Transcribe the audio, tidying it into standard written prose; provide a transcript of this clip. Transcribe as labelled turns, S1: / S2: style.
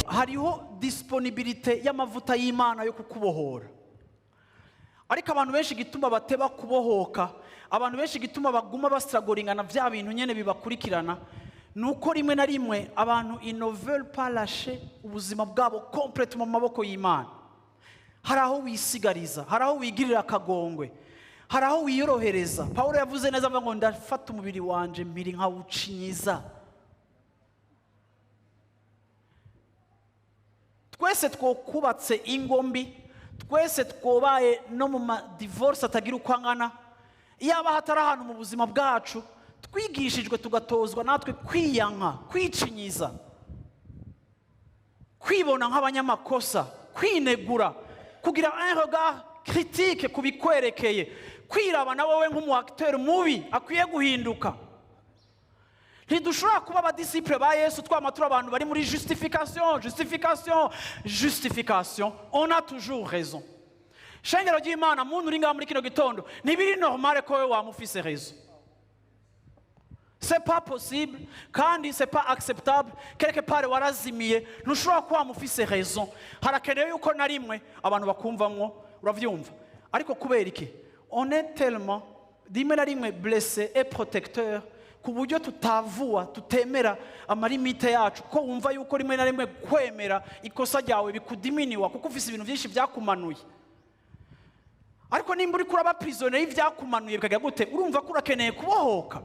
S1: hariho disponibilité y'amavuta y'Imana yo kukubohora. Ariko abantu benshi gituma bateba kubohoka, abantu benshi gituma baguma bastragolingana vya bintu nyene bibakurikirana, nuko rimwe na rimwe abantu ne veulent pas lâcher ubuzima bwabo complètement mu maboko y'Imana. Haraho wisigariza, haraho wigirira akagongwe, haraho wiyorohereza. Paulo yavuze neza avuga ngo ndafata umubiri wanje mbiri nkawucinyiza. Twese twokubatse ingombi, twese twobaye no mu divorce atagira ukwangana, yaba hatari ahantu mu buzima bwacu twigishijwe tugatozwa natwe kwiyanka, kwicinyiza, kwibona nk'abanyamakosa, kwinegura, kugira un regard critique kubikwerekeye, kwiraba na wowe nk'umu acteur mubi akwiye guhinduka. Ntidushobora kuba abadisciple ba Yesu twamatura abantu bari muri justification. On a toujours raison. Shengero ry'Imana, muntu uri ngaha muri kino gitondo, ntibiri normal ko wewe wamufise raison. C'est pas possible, kandi c'est pas acceptable. Quelque part warazimiye, ntushobora kuba wamufise raison. Harakenewe yuko na rimwe abantu bakumvamwo, uravyumva. Ariko kubera iki? On est tellement rimwe na rimwe blessé et protecteur, ku buryo tutavua, tutemera amalimite yacu, ko wumva yuko rimwe na rimwe kwemera ikosa ryawe bikudiminiwa kuko ufise ibintu byinshi byakumanuye. Ariko nimba uri kuraba prisonnier y'ivyakumanuye bikagira gute, urumva ko urakeneye kubohoka.